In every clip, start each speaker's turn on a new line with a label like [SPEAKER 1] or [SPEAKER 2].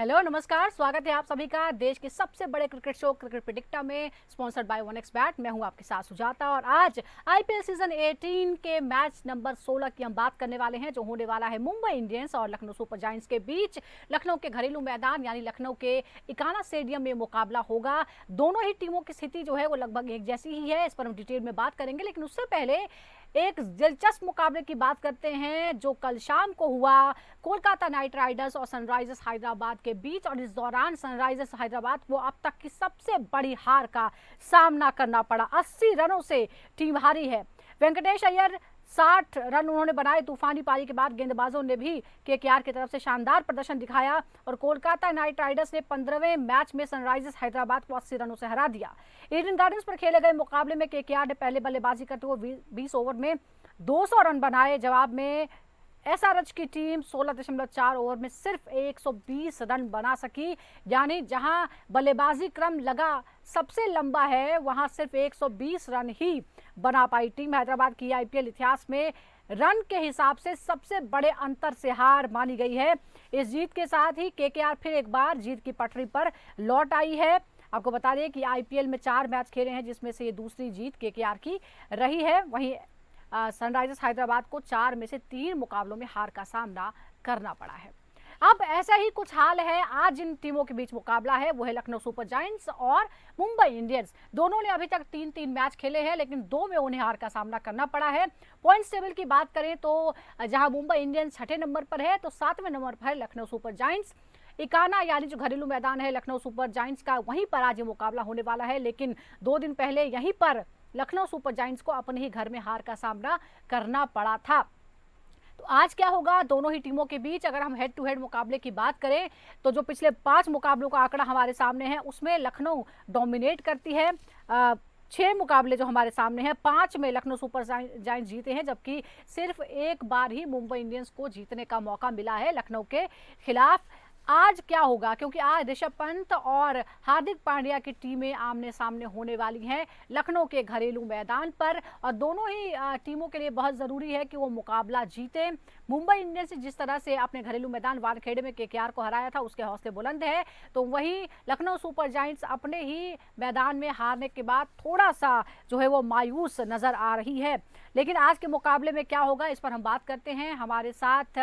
[SPEAKER 1] Hello नमस्कार, स्वागत है आप सभी का देश के सबसे बड़े क्रिकेट शो क्रिकेट प्रेडिक्टर में, स्पॉन्सर्ड बाय 1xBet। मैं हूं आपके साथ सुजाता और आज आईपीएल सीजन 18 के मैच नंबर 16 की हम बात करने वाले हैं, जो होने वाला है मुंबई इंडियंस और लखनऊ सुपर जायंट्स के बीच। लखनऊ के घरेलू मैदान यानी लखनऊ के इकाना स्टेडियम में मुकाबला होगा। दोनों ही टीमों की स्थिति जो है वो लगभग एक जैसी ही है, इस पर हम डिटेल में बात करेंगे। लेकिन उससे पहले एक दिलचस्प मुकाबले की बात करते हैं जो कल शाम को हुआ कोलकाता नाइट राइडर्स और सनराइजर्स हैदराबाद के बीच। और इस दौरान सनराइजर्स हैदराबाद को अब तक की सबसे बड़ी हार का सामना करना पड़ा। 80 रनों से टीम हारी है। वेंकटेश अय्यर 60 रन उन्होंने बनाए। तूफानी पारी के बाद गेंदबाजों ने भी केकेआर की तरफ से शानदार प्रदर्शन दिखाया और कोलकाता नाइट राइडर्स ने 15वें मैच में सनराइजर्स हैदराबाद को 80 रनों से हरा दिया। ईडन गार्डन्स पर खेले गए मुकाबले में केकेआर ने पहले बल्लेबाजी करते हुए 20 ओवर में 200 रन बनाए। जवाब में एसआरएच की टीम 16.4 ओवर में सिर्फ 120 रन बना सकी, यानी जहां बल्लेबाजी क्रम लगा सबसे लंबा है वहां सिर्फ 120 रन ही बना पाई टीम। हैदराबाद की आईपीएल इतिहास में रन के हिसाब से सबसे बड़े अंतर से हार मानी गई है। इस जीत के साथ ही केकेआर फिर एक बार जीत की पटरी पर लौट आई है। आपको बता दें कि आईपीएल में 4 मैच खेले हैं, जिसमें से ये दूसरी जीत केकेआर की रही है। वहीं सनराइजर्स हैदराबाद को 4 में से 3 मुकाबलों में हार का सामना करना पड़ा है। अब ऐसा ही कुछ हाल है। आज जिन टीमों के बीच मुकाबला है वो है लखनऊ सुपर जायंट्स और मुंबई इंडियंस। दोनों ने अभी तक 3-3 मैच खेले हैं, लेकिन 2 में उन्हें हार का सामना करना पड़ा है। पॉइंट्स टेबल की बात करें तो जहां मुंबई इंडियंस 6ठे नंबर पर है तो 7वें नंबर पर है लखनऊ सुपर जायंट्स। इकाना यानी जो घरेलू मैदान है लखनऊ सुपर जायंट्स का, वहीं पर आज ये मुकाबला होने वाला है। लेकिन 2 दिन पहले यहीं पर लखनऊ सुपर जायंट्स को अपने ही घर में हार का सामना करना पड़ा था। तो आज क्या होगा दोनों ही टीमों के बीच? अगर हम हेड टू हेड मुकाबले की बात करें तो जो पिछले 5 मुकाबलों का आंकड़ा हमारे सामने है उसमें लखनऊ डोमिनेट करती है। 6 मुकाबले जो हमारे सामने हैं, 5 में लखनऊ सुपर जायंट्स जीते हैं, जबकि सिर्फ एक बार ही मुंबई इंडियंस को जीतने का मौका मिला है लखनऊ के खिलाफ। आज क्या होगा, क्योंकि आज ऋषभ पंत और हार्दिक पांड्या की टीमें आमने सामने होने वाली हैं लखनऊ के घरेलू मैदान पर। और दोनों ही टीमों के लिए बहुत ज़रूरी है कि वो मुकाबला जीते। मुंबई इंडियंस जिस तरह से अपने घरेलू मैदान वानखेड़े में केकेआर को हराया था, उसके हौसले बुलंद है, तो वहीं लखनऊ सुपर जायंट्स अपने ही मैदान में हारने के बाद थोड़ा सा जो है वो मायूस नज़र आ रही है। लेकिन आज के मुकाबले में क्या होगा, इस पर हम बात करते हैं। हमारे साथ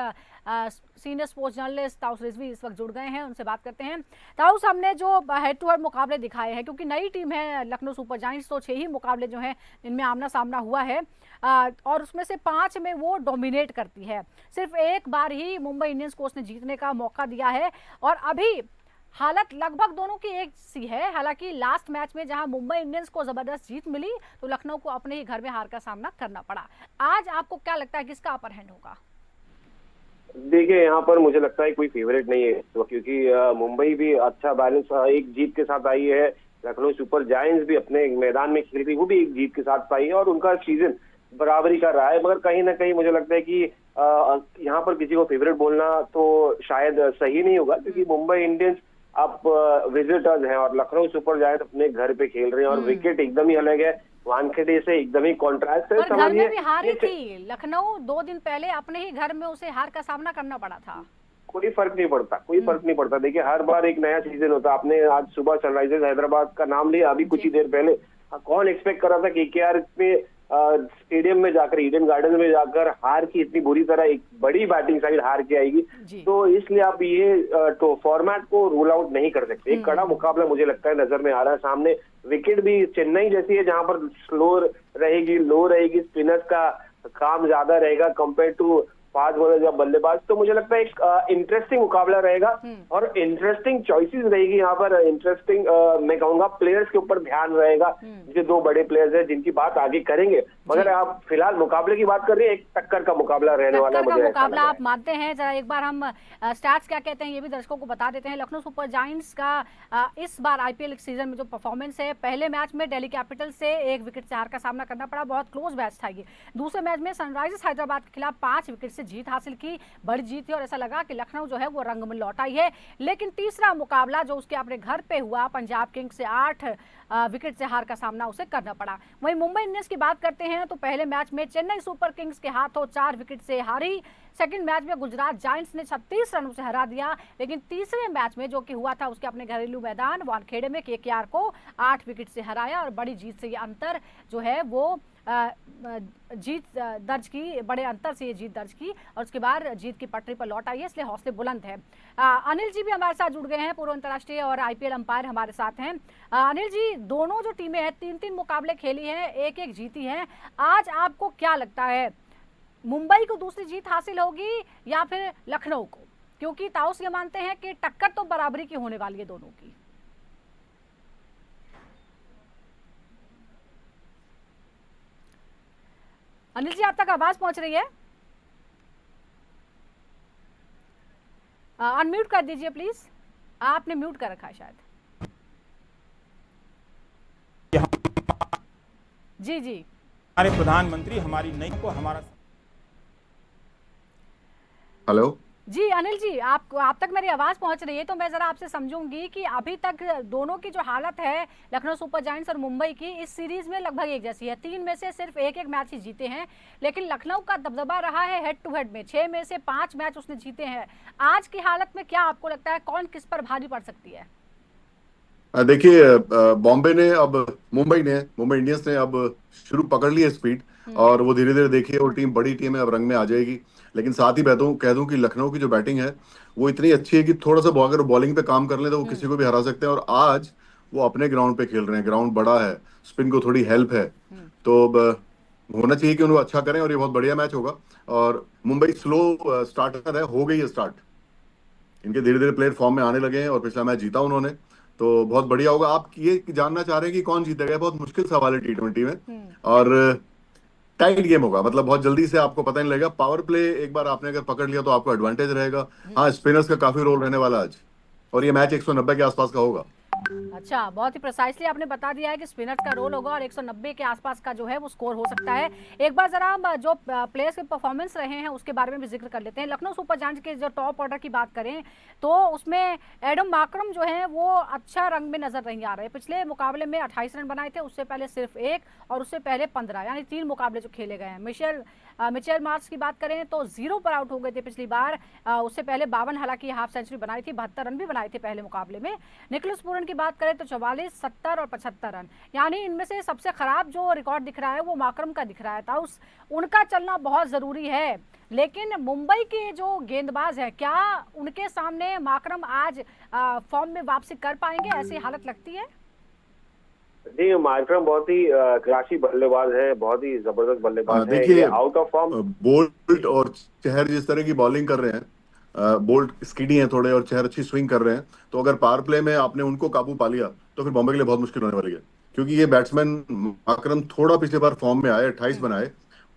[SPEAKER 1] senior sports journalist taus Rizvi इस वक्त जुड़ गए हैं, उनसे बात करते हैं। ताउस, हमने जो हेड टू हेड मुकाबले दिखाए हैं, क्योंकि नई टीम है लखनऊ सुपर जायंट्स, तो 6 ही मुकाबले जो हैं इनमें आमना सामना हुआ है और उसमें से 5 में वो डोमिनेट करती है। सिर्फ एक बार ही मुंबई इंडियंस को उसने जीतने का मौका दिया है और अभी हालत लगभग दोनों की एक सी है। हालांकि लास्ट मैच में जहां मुंबई इंडियंस को जबरदस्त जीत मिली तो लखनऊ को अपने ही घर में हार का सामना करना पड़ा। आज आपको क्या लगता है किसका अपर हैंड होगा?
[SPEAKER 2] देखिए, यहाँ पर मुझे लगता है कोई फेवरेट नहीं है तो, क्योंकि मुंबई भी अच्छा बैलेंस एक जीत के साथ आई है। लखनऊ सुपर जायंट्स भी अपने मैदान में खेल रही, वो भी एक जीत के साथ आई है और उनका सीजन बराबरी का रहा है। मगर कहीं ना कहीं मुझे लगता है कि यहाँ पर किसी को फेवरेट बोलना तो शायद सही नहीं होगा, क्योंकि मुंबई इंडियंस अब विजिटर्स हैं और लखनऊ सुपर जायंट्स अपने घर पे खेल रहे हैं और विकेट एकदम ही अलग है, वानखेड़े से एकदम ही कॉन्ट्रास्ट है।
[SPEAKER 1] घर में भी हारी थी लखनऊ 2 दिन पहले, अपने ही घर में उसे हार का सामना करना पड़ा था।
[SPEAKER 2] कोई फर्क नहीं पड़ता, कोई फर्क नहीं पड़ता। देखिए, हर बार एक नया सीजन होता है। आपने आज सुबह सनराइजर्स हैदराबाद का नाम लिया, अभी कुछ ही देर पहले कौन एक्सपेक्ट कर रहा था केकेआर में स्टेडियम में जाकर, ईडन गार्डन में जाकर हार की इतनी बुरी तरह एक बड़ी बैटिंग साइड हार के आएगी। तो इसलिए आप ये तो फॉर्मेट को रूल आउट नहीं कर सकते। एक कड़ा मुकाबला मुझे लगता है नजर में आ रहा है सामने। विकेट भी चेन्नई जैसी है, जहां पर स्लो रहेगी, लो रहेगी, स्पिनर्स का काम ज्यादा रहेगा कंपेयर टू फास्ट बॉलर या बल्लेबाज। तो मुझे लगता है एक इंटरेस्टिंग मुकाबला रहेगा और इंटरेस्टिंग चॉइसेस रहेगी यहाँ पर। इंटरेस्टिंग मैं कहूंगा प्लेयर्स के ऊपर ध्यान रहेगा, जो 2 बड़े प्लेयर्स हैं जिनकी बात आगे करेंगे। मगर आप फिलहाल मुकाबले की बात कर रहे हैं, एक टक्कर का मुकाबला रहने वाला है। मुझे
[SPEAKER 1] मुकाबला आप मानते हैं? जरा एक बार हम स्टैट्स क्या कहते हैं ये भी दर्शकों को बता देते हैं। लखनऊ सुपर जायंट्स का इस बार आईपीएल सीजन में जो परफॉर्मेंस है, पहले मैच में दिल्ली कैपिटल से 1 विकेट से हार का सामना करना पड़ा, बहुत क्लोज मैच था ये। दूसरे मैच में सनराइजर्स हैदराबाद के खिलाफ 5 विकेट से जीत हासिल की, बड़ी जीत थी और ऐसा लगा कि लखनऊ जो है वो रंग में लौट आई है। लेकिन तीसरा मुकाबला जो उसके अपने घर पे हुआ, पंजाब किंग्स से 8 विकेट से हार का सामना उसे करना पड़ा। वहीं मुंबई इंडियंस की बात करते हैं तो पहले मैच में चेन्नई सुपर किंग्स के हाथों 4 विकेट से हारी। सेकंड मैच में गुजरात जायंट्स ने 36 रनों से हरा दिया। लेकिन तीसरे मैच में जो कि हुआ था उसके अपने घरेलू मैदान वानखेड़े में केकेआर को 8 विकेट से हराया और बड़ी जीत से ये अंतर जो है वो जीत दर्ज की, बड़े अंतर से ये जीत दर्ज की और उसके बाद जीत की पटरी पर लौट आई है, इसलिए हौसले बुलंद है। अनिल जी भी हमारे साथ जुड़ गए हैं, पूर्व अंतर्राष्ट्रीय और आईपीएल अंपायर हमारे साथ हैं। अनिल जी, दोनों जो टीमें हैं 3-3 मुकाबले खेली हैं, 1-1 जीती हैं। आज आपको क्या लगता है, मुंबई को दूसरी जीत हासिल होगी या फिर लखनऊ को? क्योंकि ताउस ये मानते हैं कि टक्कर तो बराबरी की होने वाली है दोनों की। अनिल जी, आप तक आवाज पहुंच रही है? अनम्यूट कर दीजिए प्लीज, आपने म्यूट कर रखा है शायद। जी जी,
[SPEAKER 3] हमारे प्रधानमंत्री हमारी नई को हमारा।
[SPEAKER 4] हेलो
[SPEAKER 1] जी अनिल जी, आप तक मेरी आवाज पहुंच रही है तो मैं जरा आपसे समझूंगी कि अभी तक दोनों की जो हालत है लखनऊ सुपर जायंट्स और मुंबई की, इस सीरीज में लगभग एक जैसी है। 3 में से सिर्फ एक मैच ही जीते हैं, लेकिन लखनऊ का दबदबा रहा है हेड टू हेड में। 6 में से 5 मैच उसने जीते हैं। आज की हालत में क्या आपको लगता है कौन किस पर भारी पड़ सकती है?
[SPEAKER 4] देखिए, बॉम्बे ने अब मुंबई इंडियंस ने अब शुरू पकड़ ली है स्पीड और वो धीरे धीरे देखिए वो टीम बड़ी टीम है, अब रंग में आ जाएगी। लेकिन साथ ही कह दूं कि लखनऊ की जो बैटिंग है वो इतनी अच्छी है कि थोड़ा सा अगर बॉलिंग पे काम कर ले तो वो किसी को भी हरा सकते हैं। और आज वो अपने ग्राउंड पे खेल रहे हैं, ग्राउंड बड़ा है, स्पिन को थोड़ी हेल्प है, तो होना चाहिए कि उनको अच्छा करें और ये बहुत बढ़िया मैच होगा। और मुंबई स्लो स्टार्टर है, हो गई है स्टार्ट, इनके धीरे धीरे प्लेयर फॉर्म में आने लगे हैं और पिछला मैच जीता उन्होंने, तो बहुत बढ़िया होगा। आप ये जानना चाह रहे हैं कि कौन जीतेगा, बहुत मुश्किल सवाल है T20 में और टाइट गेम होगा, मतलब बहुत जल्दी से आपको पता नहीं लगेगा। पावर प्ले एक बार आपने अगर पकड़ लिया तो आपको एडवांटेज रहेगा। हाँ, स्पिनर्स का काफी रोल रहने वाला आज और ये मैच 190 के आसपास का होगा।
[SPEAKER 1] अच्छा, बहुत ही प्रिसाइसली आपने बता दिया है कि स्पिनर्स का रोल होगा और 190 के आसपास का जो है वो स्कोर हो सकता है। एक बार जरा हम जो प्लेयर्स के परफॉर्मेंस रहे हैं उसके बारे में भी जिक्र कर लेते हैं। लखनऊ सुपर जायंट्स के जो टॉप ऑर्डर की बात करें तो उसमें एडम मार्करम जो है वो अच्छा रंग में नजर नहीं आ रहे। पिछले मुकाबले में 28 रन बनाए थे, उससे पहले सिर्फ 1 और उससे पहले 15, यानी 3 मुकाबले जो खेले गए हैं। मिचेल मार्श की बात करें तो 0 पर आउट हो गए थे पिछली बार, उससे पहले 52 हालांकि हाफ सेंचुरी बनाई थी, 72 रन भी बनाए थे पहले मुकाबले में। निकोलस पूरन की बात करें तो 44, 70 और 75 रन, यानी इनमें से सबसे खराब जो रिकॉर्ड दिख रहा है वो मार्करम का दिख रहा था। उनका चलना बहुत जरूरी है। लेकिन मुंबई के जो गेंदबाज है, क्या उनके सामने मार्करम आज फॉर्म में वापसी कर पाएंगे, ऐसी हालत लगती है?
[SPEAKER 2] जी, मार्करम बहुत ही क्लासी बल्लेबाज है, बहुत ही जबरदस्त बल्लेबाज है।
[SPEAKER 4] देखिए,
[SPEAKER 2] आउट ऑफ फॉर्म
[SPEAKER 4] बोल्ट और चहर जिस तरह की बॉलिंग कर रहे हैं, बोल्ट स्किडी हैं थोड़े और चहर अच्छी स्विंग कर रहे हैं, तो अगर पावर प्ले में आपने उनको काबू पा लिया तो फिर बॉम्बे के लिए बहुत मुश्किल होने वाली है। क्योंकि ये बैट्समैन मार्करम थोड़ा पिछले बार फॉर्म में आए, 28 बनाए,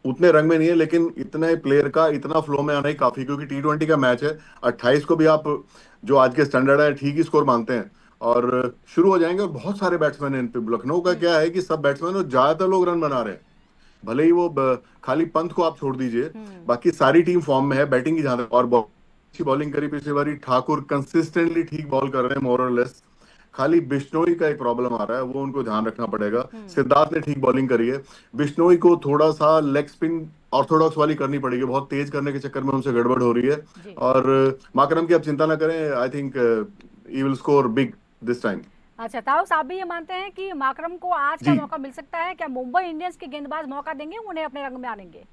[SPEAKER 4] उतने रंग में नहीं है, लेकिन इतने प्लेयर का इतना फ्लो में आना ही काफी, क्योंकि T20 का मैच है। 28 को भी आप जो आज के स्टैंडर्ड है ठीक ही स्कोर मानते हैं और शुरू हो जाएंगे। और बहुत सारे बैट्समैन हैं इन पे। लखनऊ का क्या है कि सब बैट्समैन और ज्यादातर लोग रन बना रहे हैं, भले ही वो खाली पंत को आप छोड़ दीजिए, बाकी सारी टीम फॉर्म में है। बैटिंग की जहां और अच्छी बॉलिंग करी पिछली बारी, ठाकुर कंसिस्टेंटली ठीक बॉल कर रहे हैं मोर और लेस। खाली बिश्नोई का एक प्रॉब्लम आ रहा है, वो उनको ध्यान रखना पड़ेगा। सिद्धार्थ ने ठीक बॉलिंग करी है, बिश्नोई को थोड़ा सा लेग स्पिन ऑर्थोडॉक्स वाली करनी पड़ेगी, बहुत तेज करने के चक्कर में उनसे गड़बड़ हो रही है। और मार्करम की आप चिंता ना करें, I think he will score big this time.
[SPEAKER 1] अच्छा ताउस, आप भी ये मानते हैं कि मार्करम को आज का मौका मिल सकता है? क्या मुंबई इंडियंस के गेंदबाज मौका देंगे उन्हें अपने रंग में आनेंगे?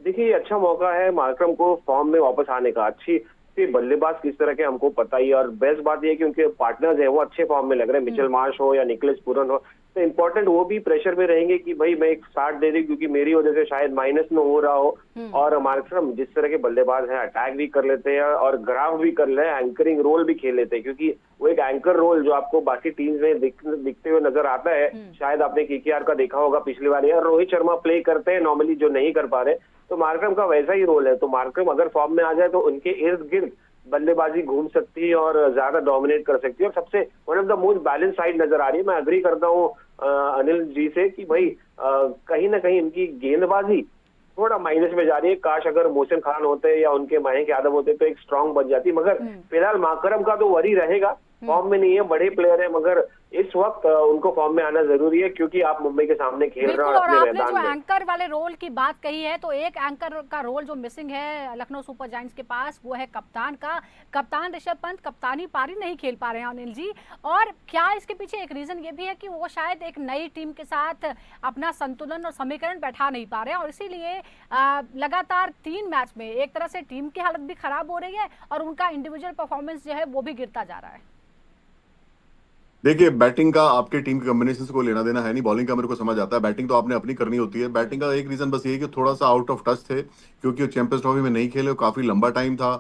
[SPEAKER 2] देखिए, अच्छा मौका है मार्करम को फॉर्म में वापस आने का। अच्छी बल्लेबाज किस तरह के हमको पता ही है, और बेस्ट बात यह है कि उनके पार्टनर्स हैं वो अच्छे फॉर्म में लग रहे हैं। मिचेल मार्श हो या निकोलस पूरन हो, तो इम्पोर्टेंट वो भी प्रेशर में रहेंगे कि भाई मैं एक 60 दे दूं, क्योंकि मेरी वजह से शायद माइनस में हो रहा हो। और मार्करम जिस तरह के बल्लेबाज हैं, अटैक भी कर लेते हैं और ग्राफ भी कर ले, एंकरिंग रोल भी खेल लेते हैं, क्योंकि वो एक एंकर रोल जो आपको बाकी टीम्स में दिखते हुए नजर आता है। शायद आपने KKR का देखा होगा पिछली बार, यार रोहित शर्मा प्ले करते हैं नॉर्मली जो नहीं कर पा रहे, तो मार्करम का वैसा ही रोल है। तो मार्करम अगर फॉर्म में आ जाए तो उनके इर्द गिर्द बल्लेबाजी घूम सकती है और ज्यादा डोमिनेट कर सकती है, और सबसे one of the most balance side नजर आ रही है। मैं अग्री करता हूँ अनिल जी से कि भाई कहीं ना कहीं इनकी गेंदबाजी थोड़ा माइनस में जा रही है। काश अगर मोहसिन खान होते या उनके मयंक यादव होते तो एक स्ट्रांग बन जाती, मगर फिलहाल माकरम का तो वरी रहेगा, फॉर्म में नहीं है, बड़े प्लेयर है, मगर इस वक्त उनको फॉर्म में आना जरूरी है क्योंकि आप मुंबई के सामने खेल रहे हो अपने
[SPEAKER 1] आपने
[SPEAKER 2] मैदान
[SPEAKER 1] जो
[SPEAKER 2] में।
[SPEAKER 1] एंकर वाले रोल की बात कही है, तो एक एंकर का रोल जो मिसिंग है लखनऊ सुपर जायंट्स के पास, वो है कप्तान का। कप्तान ऋषभ पंत कप्तानी पारी नहीं खेल पा रहे हैं अनिल जी, और क्या इसके पीछे एक रीजन ये भी है कि वो शायद एक नई टीम के साथ अपना संतुलन और समीकरण बैठा नहीं पा रहे हैं, और इसीलिए लगातार 3 मैच में एक तरह से टीम की हालत भी खराब हो रही है और उनका इंडिविजुअल परफॉर्मेंस जो है वो भी गिरता जा रहा है।
[SPEAKER 4] देखिए, बैटिंग का आपके टीम के कॉम्बिनेशन को लेना देना है नहीं, बॉलिंग का मेरे को समझ आता है, बैटिंग तो आपने अपनी करनी होती है। बैटिंग का एक रीजन बस ये है कि थोड़ा सा आउट ऑफ टच थे, क्योंकि वो चैंपियंस ट्रॉफी में नहीं खेले, काफी लंबा टाइम था।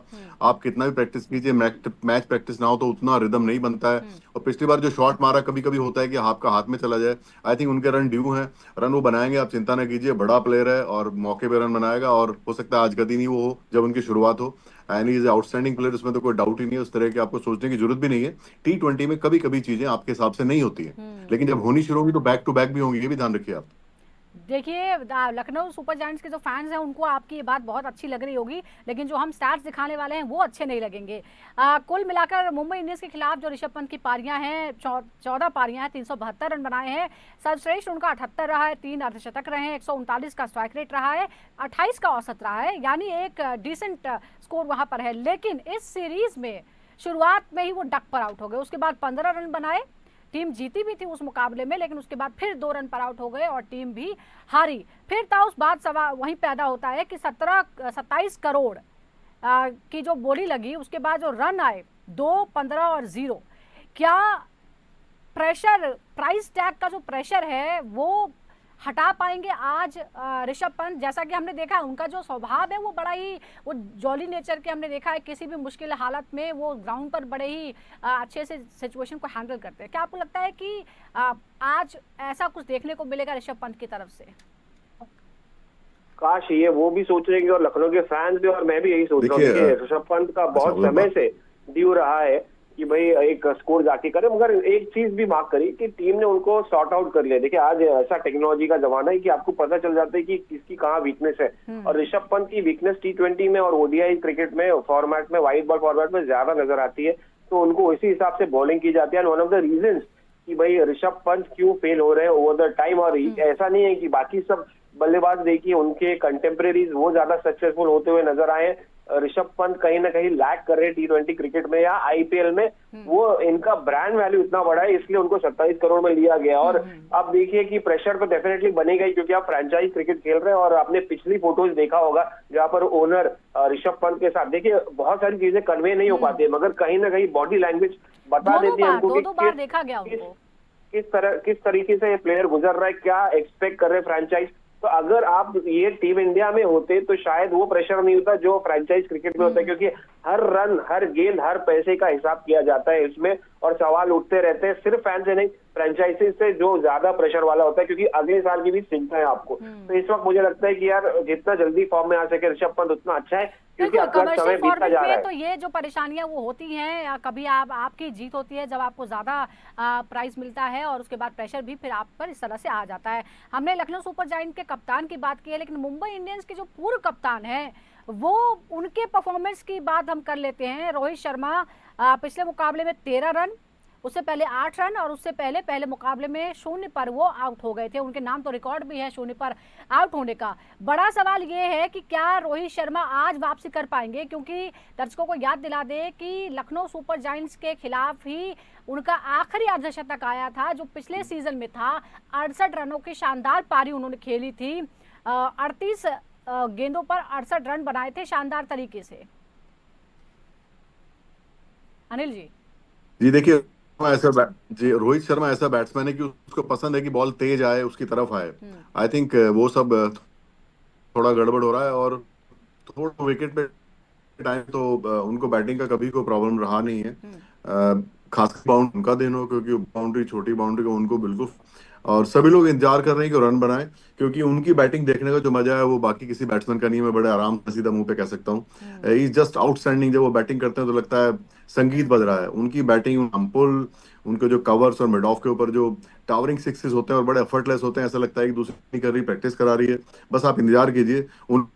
[SPEAKER 4] आप कितना भी प्रैक्टिस कीजिए, मैच प्रैक्टिस ना हो तो उतना रिदम नहीं बनता है। और पिछली बार जो शॉट मारा, कभी कभी होता है कि आपका हाथ में चला जाए। आई थिंक उनके रन ड्यू हैं, रन वो बनाएंगे, आप चिंता ना कीजिए, बड़ा प्लेयर है और मौके पे रन बनाएगा, और हो सकता है आज गति नहीं वो हो जब उनकी शुरुआत हो। एंड इज आउटस्टैंडिंग प्लेयर, उसमें तो कोई डाउट ही नहीं है, उस तरह की आपको सोचने की जरूरत भी नहीं है। T20 में कभी कभी चीजें आपके हिसाब से नहीं होती है, लेकिन जब होनी शुरू होगी तो बैक टू बैक भी होंगी, ये भी ध्यान रखिए आप।
[SPEAKER 1] देखिए, लखनऊ सुपर जायंट्स के जो फैंस हैं उनको आपकी ये बात बहुत अच्छी लग रही होगी, लेकिन जो हम स्टैट्स दिखाने वाले हैं वो अच्छे नहीं लगेंगे। कुल मिलाकर मुंबई इंडियंस के खिलाफ जो ऋषभ पंत की पारियां हैं, 14 पारियां हैं, 372 रन बनाए हैं। सर्वश्रेष्ठ उनका 78 रहा है, 3 अर्धशतक रहे हैं, 139 का स्ट्राइक रेट रहा है, 28 का औसत रहा है, यानी एक डिसेंट स्कोर वहां पर है। लेकिन इस सीरीज में शुरुआत में ही वो डक पर आउट हो गए, उसके बाद 15 रन बनाए, टीम जीती भी थी उस मुकाबले में, लेकिन उसके बाद फिर 2 रन पर आउट हो गए और टीम भी हारी। फिर था उस बात सवाल वहीं पैदा होता है कि 27 करोड़ की जो बोली लगी, उसके बाद जो रन आए 2, 15 और 0, क्या प्रेशर, प्राइस टैग का जो प्रेशर है वो हटा पाएंगे आज ऋषभ पंत? जैसा कि हमने देखा उनका जो स्वभाव है वो बड़ा ही वो जॉली नेचर के हमने देखा है, किसी भी मुश्किल हालत में वो ग्राउंड पर बड़े ही अच्छे से सिचुएशन को हैंडल करते हैं। क्या आपको लगता है कि आज ऐसा कुछ देखने को मिलेगा ऋषभ पंत की तरफ से?
[SPEAKER 2] काश ये वो भी सोच रहे हैं और लखनऊ के फैंस भी, और मैं भी यही सोच रहा हूँ कि ऋषभ पंत का बहुत समय से ड्यू रहा है कि भाई एक स्कोर जाके करे, मगर एक चीज भी मार्क करी कि टीम ने उनको सॉर्ट आउट कर लिया। देखिए, आज ऐसा टेक्नोलॉजी का जमाना है कि आपको पता चल जाता है कि किसकी कहाँ वीकनेस है, और ऋषभ पंत की वीकनेस T20 में और ODI क्रिकेट में फॉर्मेट में, वाइड बॉल फॉर्मेट में ज्यादा नजर आती है, तो उनको इसी हिसाब से बॉलिंग की जाती है। वन ऑफ द रीजंस कि भाई ऋषभ पंत क्यों फेल हो रहे हैं ओवर द टाइम, और ऐसा नहीं है कि बाकी सब बल्लेबाज देखिए उनके कंटेम्प्रेरीज वो ज्यादा सक्सेसफुल होते हुए नजर आए, ऋषभ पंत कहीं ना कहीं लैग कर रहे हैं T20 क्रिकेट में या IPL में। वो इनका ब्रांड वैल्यू इतना बड़ा है, इसलिए उनको 27 करोड़ में लिया गया। और अब देखिए कि प्रेशर तो डेफिनेटली बनेगा ही, क्योंकि आप फ्रेंचाइज क्रिकेट खेल रहे हैं, और आपने पिछली फोटोज देखा होगा जहां पर ओनर ऋषभ पंत के साथ, देखिए बहुत सारी चीजें कन्वे नहीं हो पाती है, मगर कहीं ना कहीं बॉडी लैंग्वेज बता देती है उनको
[SPEAKER 1] कि देखा गया उनको
[SPEAKER 2] किस तरीके से ये प्लेयर गुजर रहा है, क्या एक्सपेक्ट कर रहे हैं फ्रेंचाइज। तो अगर आप ये टीम इंडिया में होते तो शायद वो प्रेशर नहीं होता जो फ्रेंचाइज क्रिकेट में होता है, क्योंकि हर रन, हर गेंद, हर पैसे का हिसाब किया जाता है इसमें, और सवाल उठते रहते हैं सिर्फ फैन से नहीं, फ्रेंचाइजी से जो ज्यादा प्रेशर वाला होता है, क्योंकि अगले साल की भी चिंता है आपको। तो इस वक्त मुझे लगता है कि यार जितना जल्दी फॉर्म में आ सके ऋषभ पंत उतना अच्छा है, क्योंकि अगर समय बीतता जा रहा है
[SPEAKER 1] तो ये जो परेशानियां वो होती हैं, कभी आपकी जीत होती है जब आपको ज्यादा प्राइज मिलता है, और उसके बाद प्रेशर भी फिर आप पर इस तरह से आ जाता है। हमने लखनऊ सुपर जायंट के कप्तान की बात की है, लेकिन मुंबई इंडियंस के जो पूर्व कप्तान है वो उनके परफॉर्मेंस की बात हम कर लेते हैं। रोहित शर्मा पिछले मुकाबले में 13 रन, उससे पहले 8 रन, और उससे पहले मुकाबले में 0 पर वो आउट हो गए थे। उनके नाम तो रिकॉर्ड भी है 0 पर आउट होने का। बड़ा सवाल ये है कि क्या रोहित शर्मा आज वापसी कर पाएंगे, क्योंकि दर्शकों को याद दिला दे कि लखनऊ सुपर जायंट्स के खिलाफ ही उनका आखिरी अर्धशतक आया था जो पिछले सीजन में था। 68 रनों की शानदार पारी उन्होंने खेली थी, 38 गेंदों पर 68 रन बनाए थे शानदार तरीके से। अनिल जी
[SPEAKER 4] देखिए, रोहित शर्मा ऐसा बैट्समैन है कि उसको पसंद है कि बॉल तेज आए, उसकी तरफ आए। आई थिंक वो सब थोड़ा गड़बड़ हो रहा है, और थोड़ा विकेट पे टाइम तो उनको बैटिंग का कभी कोई प्रॉब्लम रहा नहीं है। खास बाउंड उनका देन हो, क्योंकि बाउंड्री, छोटी बाउंड्री को उनको बिल्कुल और सभी लोग इंतजार कर रहे हैं कि रन बनाए, क्योंकि उनकी बैटिंग देखने का जो मजा है वो बाकी किसी बैट्समैन का नहीं है। मैं बड़े आराम से सीधा मुंह पे कह सकता हूँ, इज जस्ट आउटस्टैंडिंग। जब वो बैटिंग करते हैं तो लगता है संगीत बज रहा है। उनकी बैटिंग, पुल, उनके जो कवर्स और मिड ऑफ के ऊपर जो टावरिंग सिक्सेस होते हैं और बड़े एफर्टलेस होते हैं, ऐसा लगता है कि दूसरी नहीं कर रही, प्रैक्टिस करा रही है। बस आप इंतजार कीजिए उन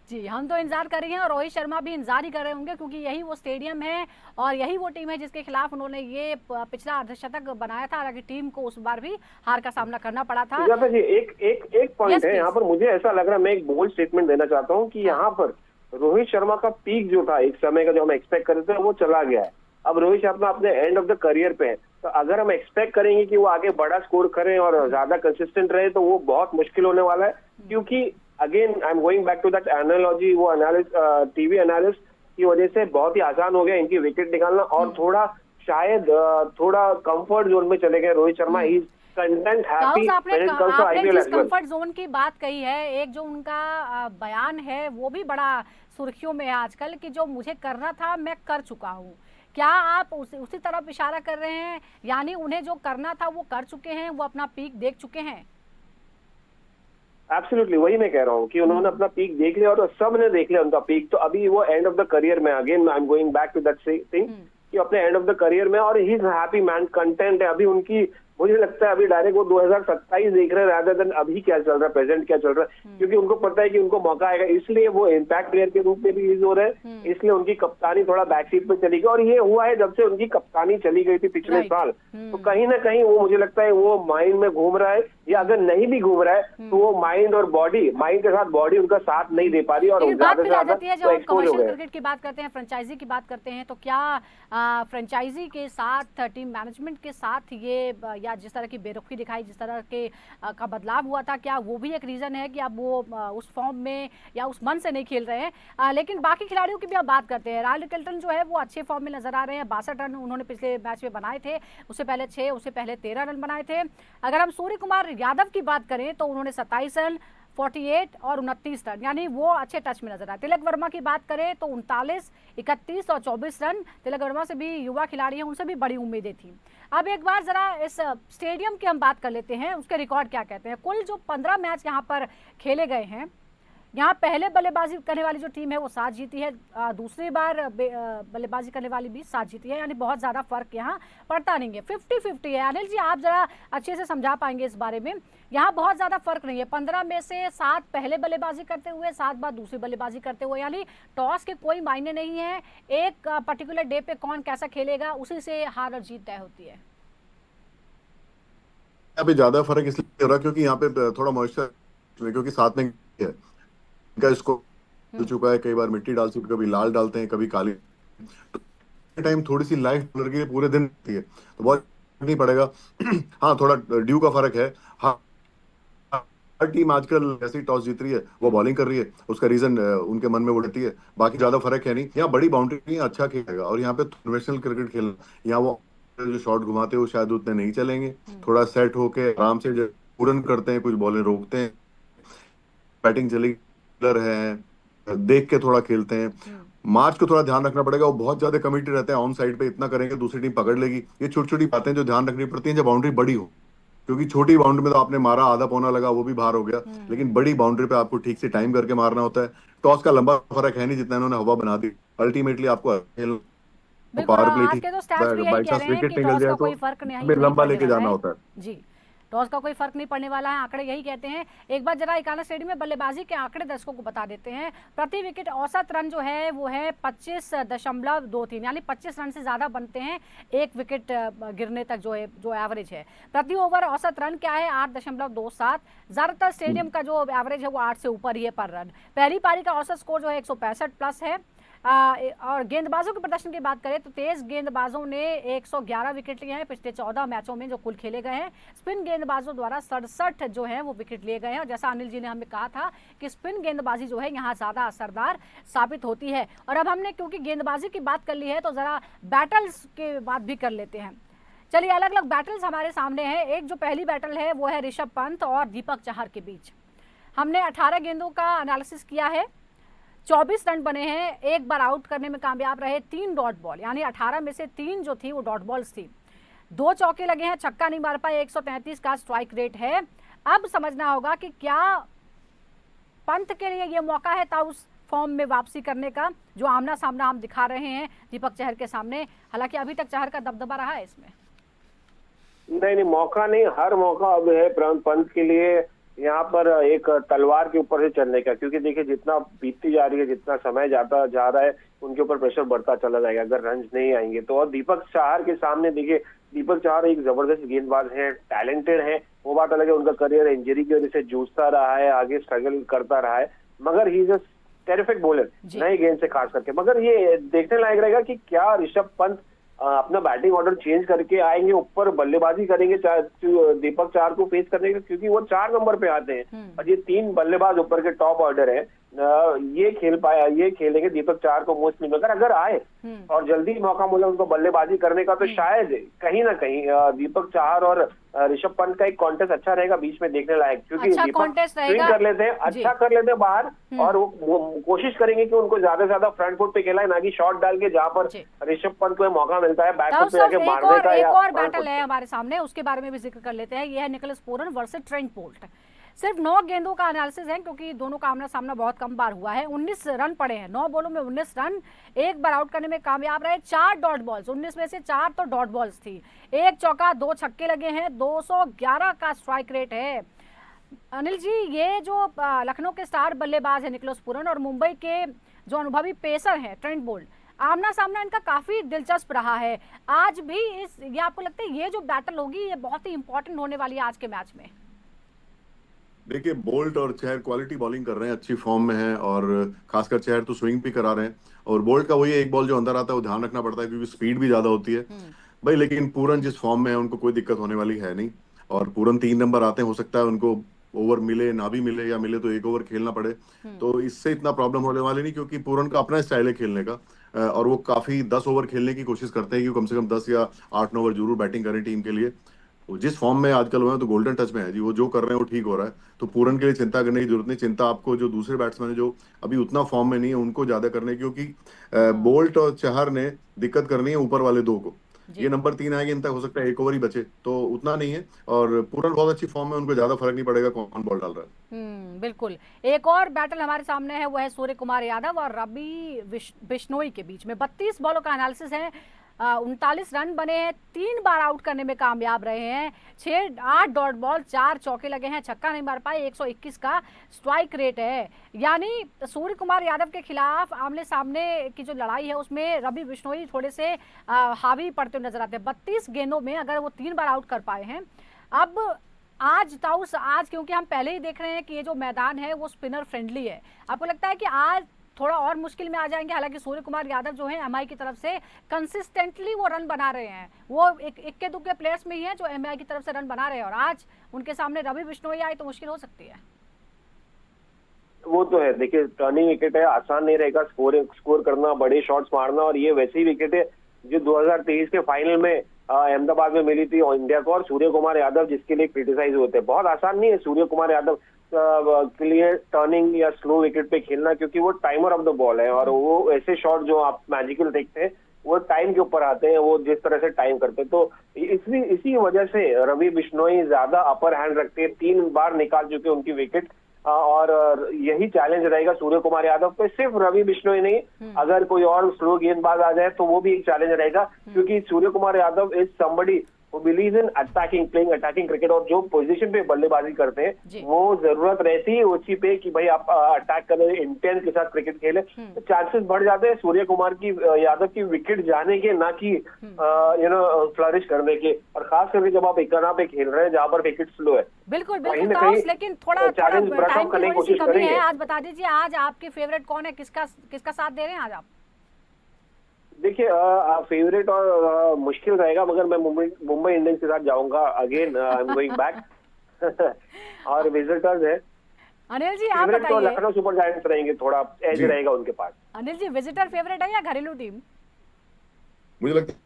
[SPEAKER 1] जी, हम तो इंतजार कर रहे हैं और रोहित शर्मा भी इंतजार ही कर रहे होंगे, क्योंकि यही वो स्टेडियम है और यही वो टीम है जिसके खिलाफ उन्होंने ये पिछला अर्धशतक बनाया था। हालांकि टीम को उस बार भी हार का सामना करना पड़ा था।
[SPEAKER 2] सुजाता जी, एक एक एक पॉइंट है यहाँ पर, मुझे ऐसा लग रहा है, मैं एक बोल्ड स्टेटमेंट देना चाहता हूँ कि यहाँ पर रोहित शर्मा का पीक जो था एक समय का, जो हम एक्सपेक्ट कर रहे थे, वो चला गया है। अब रोहित शर्मा अपने एंड ऑफ द करियर पे है, तो अगर हम एक्सपेक्ट करेंगे कि वो आगे बड़ा स्कोर करें और ज्यादा कंसिस्टेंट रहे, तो वो बहुत मुश्किल होने वाला है। क्योंकि again I am going back to that analogy, वो टीवी एनालिस्ट की वजह से बहुत ही आसान हो गया इनकी विकेट निकालना, और थोड़ा शायद थोड़ा कंफर्ट जोन में चले गए Rohit Sharma. He content happy when it comes to IPL as well.
[SPEAKER 1] Comfort zone की बात कही है, एक जो उनका बयान है वो भी बड़ा सुर्खियों में है आजकल, कि जो मुझे करना था मैं कर चुका हूँ। क्या आप उसी तरफ इशारा कर रहे हैं, यानी उन्हें जो करना था वो कर चुके हैं, वो अपना पीक देख चुके हैं?
[SPEAKER 2] एब्सोल्युटली, वही मैं कह रहा हूँ कि उन्होंने अपना पीक देख लिया और सब ने देख लिया उनका पीक। तो अभी वो एंड ऑफ द करियर में, again I am going back to that thing, कि अपने एंड ऑफ द करियर में, और he is happy man, content है। अभी उनकी, मुझे लगता है अभी डायरेक्ट वो 2027 देख रहे हैं रादर देन अभी क्या चल रहा है, प्रेजेंट क्या चल रहा है, क्योंकि उनको पता है कि उनको मौका आएगा। इसलिए वो इम्पैक्ट प्लेयर के रूप में भी यूज हो रहे हैं, इसलिए उनकी कप्तानी थोड़ा बैकसीट पे चली गई। और ये हुआ है जब से उनकी कप्तानी चली गई थी पिछले साल, तो कहीं ना कहीं वो, मुझे लगता है वो माइंड में घूम रहा है, या अगर नहीं भी घूम रहा है तो वो माइंड और बॉडी, माइंड के साथ बॉडी उनका साथ नहीं दे पा रही, और ज्यादा से ज्यादा वो एक्सपोज हो गए।
[SPEAKER 1] क्रिकेट की बात करते हैं, फ्रेंचाइजी की बात करते हैं, तो क्या फ्रेंचाइजी के साथ, टीम मैनेजमेंट के साथ ये, या जिस तरह की बेरुखी दिखाई, जिस तरह के का बदलाव हुआ था, क्या वो भी एक रीजन है कि अब वो उस फॉर्म में या उस मन से नहीं खेल रहे हैं? लेकिन बाकी खिलाड़ियों की भी आप बात करते हैं। राहुल रिकल्टन जो है वो अच्छे फॉर्म में नजर आ रहे हैं। 62 रन उन्होंने पिछले मैच में बनाए थे, उससे पहले 6, उससे पहले 13 रन बनाए थे। अगर हम सूर्य कुमार यादव की बात करें तो उन्होंने 27 रन, 48 और 29 रन, यानी वो अच्छे टच में नजर आए। तिलक वर्मा की बात करें तो 39, 31 और 24 रन। तिलक वर्मा से भी युवा खिलाड़ी हैं, उनसे भी बड़ी उम्मीदें थी। अब एक बार जरा इस स्टेडियम की हम बात कर लेते हैं, उसके रिकॉर्ड क्या कहते हैं। कुल जो 15 मैच यहाँ पर खेले गए हैं, यहाँ पहले बल्लेबाजी करने वाली जो टीम है वो 7 जीती है, दूसरी बार बल्लेबाजी करने वाली भी 7 जीती है, यानी बहुत ज़्यादा फर्क यहाँ पड़ता नहीं है। 50-50 है। अनिल जी, आप ज़रा अच्छे से समझा पाएंगे इस बारे में। यहाँ बहुत ज़्यादा फर्क नहीं है, 15 में से 7 पहले बल्लेबाजी करते हुए, 7 बार दूसरी बल्लेबाजी करते हुए, यानी टॉस के कोई मायने नहीं है। एक पर्टिकुलर डे पे कौन कैसा खेलेगा, उसी से हार और जीत तय होती है।
[SPEAKER 4] यहाँ पे ज्यादा फर्क इसलिए हो रहा क्योंकि यहाँ पे थोड़ा मॉइस्चर, क्योंकि साथ में है का इसको हो चुका है, कई बार मिट्टी डाल चुके, कभी लाल डालते हैं, कभी काली। टाइम थोड़ी सी लाइफ बॉलर की पूरे दिन होती है, तो बहुत नहीं पड़ेगा। हाँ, थोड़ा ड्यू का फर्क है। हाँ, हर टीम आजकल ऐसी टॉस जीत रही है, वो बॉलिंग कर रही है, उसका रीजन उनके मन में उड़ती है, बाकी ज्यादा फर्क है नहीं। यहाँ बड़ी बाउंड्री नहीं, अच्छा खेलेगा। और यहाँ पे प्रोफेशनल क्रिकेट खेलना, यहाँ वो जो शॉट घुमाते हैं वो शायद उतने नहीं चलेंगे। थोड़ा सेट होके आराम से पूरन करते हैं, कुछ बॉलें रोकते हैं, बैटिंग चली है, देख के थोड़ा खेलते हैं। मार्च को थोड़ा ध्यान रखना पड़ेगा, वो बहुत ज्यादा कमिटेड रहते हैं ऑन साइड पे, इतना करेंगे दूसरी टीम पकड़ लेगी। ये छोटी छोटी बातें जो ध्यान रखनी पड़ती हैं जब बाउंड्री बड़ी हो, क्योंकि छोटी बाउंड्री में तो आपने मारा, आधा पौना लगा, वो भी बाहर हो गया, लेकिन बड़ी बाउंड्री पे आपको ठीक से टाइम करके मारना होता है। टॉस का लंबा फर्क है नहीं जितना इन्होंने हवा बना दी। अल्टीमेटली आपको पावर प्ले विकेट निकल जाए तो लंबा लेके जाना होता है
[SPEAKER 1] जी। टॉस का कोई फर्क नहीं पड़ने वाला है, आंकड़े यही कहते हैं। एक बार जरा इकाना स्टेडियम में बल्लेबाजी के आंकड़े दर्शकों को बता देते हैं। प्रति विकेट औसत रन जो है वो है 25.23, यानी 25 रन से ज्यादा बनते हैं एक विकेट गिरने तक, जो है जो एवरेज है। प्रति ओवर औसत रन क्या है, 8.27। ज्यादातर स्टेडियम का जो एवरेज है वो 8 से ऊपर ही है पर रन। पहली पारी का औसत स्कोर जो है 165 प्लस है। और गेंदबाजों के प्रदर्शन की बात करें तो तेज गेंदबाजों ने 111 विकेट लिए हैं पिछले 14 मैचों में जो कुल खेले गए हैं। स्पिन गेंदबाजों द्वारा 67 जो है वो विकेट लिए गए हैं, और जैसा अनिल जी ने हमें कहा था कि स्पिन गेंदबाजी जो है यहाँ ज्यादा असरदार साबित होती है। और अब हमने क्योंकि गेंदबाजी की बात कर ली है तो जरा बैटल्स के बात भी कर लेते हैं। चलिए, अलग अलग बैटल्स हमारे सामने हैं। एक जो पहली बैटल है वो है ऋषभ पंत और दीपक चहर के बीच। हमने 18 गेंदों का एनालिसिस किया है, 24 रन बने हैं, एक बार आउट करने में कामयाब रहे, 3 डॉट बॉल, यानी 18 में से 3 जो थी वो डॉट बॉल्स थी। 2 चौके लगे हैं, छक्का नहीं मार पाए, 133 का स्ट्राइक रेट है। अब समझना होगा कि क्या पंत के लिए ये मौका है ताउस फॉर्म में वापसी करने का, जो आमना सामना हम दिखा रहे हैं दीपक चहर के सामने। हालांकि अभी तक चहर का दबदबा रहा है इसमें।
[SPEAKER 2] नहीं, मौका नहीं, हर मौका अब है पंत के लिए यहाँ पर एक तलवार के ऊपर से चलने का, क्योंकि देखिए जितना बीतती जा रही है, जितना समय जाता जा रहा है, उनके ऊपर प्रेशर बढ़ता चला जाएगा अगर रन नहीं आएंगे तो। और दीपक चाहर के सामने देखिए, दीपक चाहर एक जबरदस्त गेंदबाज है, टैलेंटेड है, वो बात अलग है, उनका करियर इंजरी की वजह से जूझता रहा है, आगे स्ट्रगल करता रहा है, मगर he is a terrific bowler नई गेंद से खास करके। मगर ये देखने लायक रहेगा कि क्या ऋषभ पंत अपना बैटिंग ऑर्डर चेंज करके आएंगे, ऊपर बल्लेबाजी करेंगे दीपक चाहर को फेस करने के, क्योंकि वो 4 नंबर पे आते हैं और ये 3 बल्लेबाज ऊपर के टॉप ऑर्डर है। ये खेलेंगे दीपक चाहर को मोस्टली, मगर अगर आए और जल्दी मौका मिले उनको बल्लेबाजी करने का, तो शायद कहीं ना कहीं दीपक चाहर और ऋषभ पंत का एक कॉन्टेस्ट अच्छा रहेगा बीच में देखने लायक, क्योंकि
[SPEAKER 1] अच्छा
[SPEAKER 2] दीपक स्विंग कर लेते हैं, अच्छा कर लेते हैं बाहर, और वो कोशिश करेंगे कि उनको ज्यादा से ज्यादा फ्रंट फुट पे खेला है, ना कि शॉट डाल के, जहां पर ऋषभ पंत को मौका मिलता है बैक फुट पे जाके मारने का।
[SPEAKER 1] एक और बैटल है हमारे सामने, उसके बारे में भी जिक्र कर लेते हैं। यह है Nicholas Pooran versus Trent Boult. सिर्फ 9 गेंदों का एनालिसिस है, क्योंकि दोनों का आमना सामना बहुत कम बार हुआ है। 19 रन पड़े हैं, 9 बॉलों में 19 रन, एक बार आउट करने में कामयाब रहे। 4 डॉट बॉल्स, 19 में से 4 तो डॉट बॉल्स थी, 1 चौका 2 छक्के लगे हैं, 211 का स्ट्राइक रेट है। अनिल जी, ये जो लखनऊ के स्टार बल्लेबाज है निकोलस पूरन और मुंबई के जो अनुभवी पेसर हैं ट्रेंट बोल्ट, आमना सामना इनका काफी दिलचस्प रहा है। आज भी ये आपको लगता है ये जो बैटल होगी ये बहुत ही इंपॉर्टेंट होने वाली है आज के मैच में?
[SPEAKER 4] देखिए, बोल्ट और चहर क्वालिटी बॉलिंग कर रहे हैं, अच्छी फॉर्म में है, और खासकर चहर तो स्विंग भी करा रहे हैं, और बोल्ट का वही एक बॉल जो अंदर आता है वो ध्यान रखना पड़ता है, क्योंकि स्पीड भी ज्यादा होती है भाई। लेकिन पूरन जिस फॉर्म में है उनको कोई दिक्कत होने वाली है नहीं, और पूरन 3 नंबर आते हैं, हो सकता है उनको ओवर मिले ना भी मिले, या मिले तो 1 ओवर खेलना पड़े, तो इससे इतना प्रॉब्लम होने वाली नहीं, क्योंकि पूरन का अपना स्टाइल है खेलने का, और वो काफी 10 ओवर खेलने की कोशिश करते हैं कि कम से कम 10 या 8-9 ओवर जरूर बैटिंग करें टीम के लिए। वो जिस फॉर्म में आजकल हुए हैं तो गोल्डन टच में है जी, वो जो कर रहे हैं वो ठीक हो रहा है, तो पूरन के लिए चिंता करने की जरूरत नहीं। चिंता आपको जो दूसरे बैट्समैन है जो अभी उतना फॉर्म में नहीं है उनको ज्यादा करने की, क्योंकि बोल्ट और चहर ने दिक्कत करनी है ऊपर वाले 2 को। ये नंबर 3 आएंगे, इन तक हो सकता है 1 ओवर ही बचे, तो उतना नहीं है, और पूरन बहुत अच्छी फॉर्म में, उनको ज्यादा फर्क नहीं पड़ेगा कौन बॉल डाल रहा है।
[SPEAKER 1] बिल्कुल। एक और बैटल हमारे सामने है, वो है सूर्य कुमार यादव और रवि बिश्नोई के बीच में। 32 बॉलों का एनालिसिस है, 39 रन बने हैं, 3 बार आउट करने में कामयाब रहे हैं, 8 डॉट बॉल, 4 चौके लगे हैं, छक्का नहीं मार पाए, 121 का स्ट्राइक रेट है। यानी सूर्य कुमार यादव के खिलाफ आमने सामने की जो लड़ाई है उसमें रवि बिश्नोई थोड़े से हावी पड़ते हुए नजर आते हैं। 32 गेंदों में अगर वो 3 बार आउट कर पाए हैं। अब आज क्योंकि हम पहले ही देख रहे हैं कि ये जो मैदान है वो स्पिनर फ्रेंडली है, आपको लगता है कि आज थोड़ा और मुश्किल में आ जाएंगे? हालांकि सूर्य कुमार यादव जो है एमआई की तरफ से कंसिस्टेंटली वो रन बना रहे हैं, वो इक्के दुक्के प्लेयर्स में ही हैं जो एमआई की तरफ से रन बना रहे हैं, और आज उनके सामने रवि बिश्नोई आए तो मुश्किल हो सकती है।
[SPEAKER 2] वो तो है, देखिए टर्निंग विकेट है, आसान नहीं रहेगा स्कोर करना, बड़े शॉट्स मारना, और ये वैसी विकेट है जो 2023 के फाइनल में अहमदाबाद में मिली थी इंडिया को, और सूर्य कुमार यादव जिसके लिए क्रिटिसाइज होते हैं। बहुत आसान नहीं है सूर्य कुमार यादव के लिए टर्निंग या स्लो विकेट पे खेलना, क्योंकि वो टाइमर ऑफ द बॉल है, और वो ऐसे शॉट जो आप मैजिकल देखते हैं वो टाइम के ऊपर आते हैं, वो जिस तरह से टाइम करते हैं, तो इसी वजह से रवि बिश्नोई ज्यादा अपर हैंड रखते हैं। 3 बार निकाल चुके उनकी विकेट, और यही चैलेंज रहेगा सूर्य कुमार यादव पे। सिर्फ रवि बिश्नोई नहीं, अगर कोई और स्लो गेंदबाज आ जाए तो वो भी एक चैलेंज रहेगा, क्योंकि सूर्य कुमार यादव इज समबडी वो believe in playing attacking cricket, और जो पोजीशन पे बल्लेबाजी करते हैं वो जरूरत रहती है उसी पे कि भाई आप अटैक करें, इंटेंस के साथ क्रिकेट खेले, तो चांसेस बढ़ जाते हैं सूर्य कुमार की यादव की विकेट जाने के, ना कि फ्लरिश करने के, और खास करके जब आप एकना पे खेल रहे हैं जहां पर विकेट स्लो है।
[SPEAKER 1] बिल्कुल लेकिन थोड़ा
[SPEAKER 2] चैलेंज ब्रशअप करने की कोशिश करेंगे।
[SPEAKER 1] आज बता दीजिए, आज आपके फेवरेट कौन है, किसका साथ दे रहे हैं आज आप?
[SPEAKER 2] देखिए फेवरेट और मुश्किल रहेगा, मगर मैं मुंबई इंडियंस के साथ जाऊंगा। Again I am going back और विजिटर्स है।
[SPEAKER 1] अनिल जी आप बताइए।
[SPEAKER 2] तो लखनऊ सुपर जायंट्स रहेंगे, थोड़ा एज रहेगा उनके पास।
[SPEAKER 1] अनिल जी विजिटर फेवरेट है या घरेलू टीम?
[SPEAKER 4] मुझे लगता है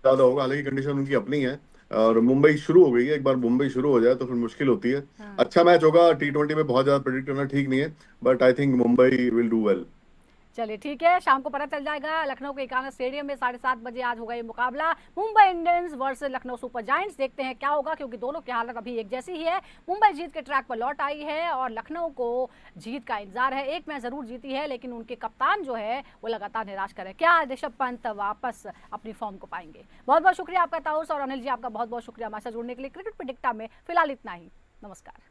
[SPEAKER 4] ज्यादा होगा, हालांकि कंडीशन उनकी अपनी है, और मुंबई शुरू हो गई है, एक बार मुंबई शुरू हो जाए तो फिर मुश्किल होती है। अच्छा मैच होगा, T20 में बहुत ज्यादा प्रेडिक्ट करना ठीक नहीं है, but I think Mumbai will do well.
[SPEAKER 1] चलिए ठीक है, शाम को पता चल जाएगा। लखनऊ के एकाना स्टेडियम में 7:30 बजे आज होगा ये मुकाबला, Mumbai Indians versus Lucknow super giants. देखते हैं क्या होगा, क्योंकि दोनों की हालत अभी एक जैसी ही है। मुंबई जीत के ट्रैक पर लौट आई है और लखनऊ को जीत का इंतजार है। एक मैच जरूर जीती है, लेकिन उनके कप्तान जो है वो लगातार निराश कर रहे हैं। क्या ऋषभ पंत वापस अपनी फॉर्म को पाएंगे? बहुत बहुत शुक्रिया आपका ताउस, और अनिल जी आपका बहुत बहुत शुक्रिया हमारे साथ जुड़ने के लिए। क्रिकेट प्रेडिक्टा में फिलहाल इतना ही, नमस्कार।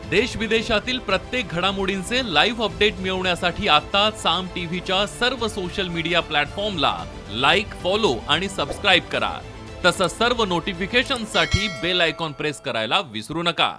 [SPEAKER 5] देश विदेशातील प्रत्येक घडामोडींचे लाईव्ह अपडेट मिळवण्यासाठी आता साम टीव्हीच्या सर्व सोशल मीडिया प्लॅटफॉर्मला लाईक, फॉलो आणि सबस्क्राईब करा। तसंच सर्व नोटिफिकेशनसाठी बेल आयकॉन प्रेस करायला विसरू नका।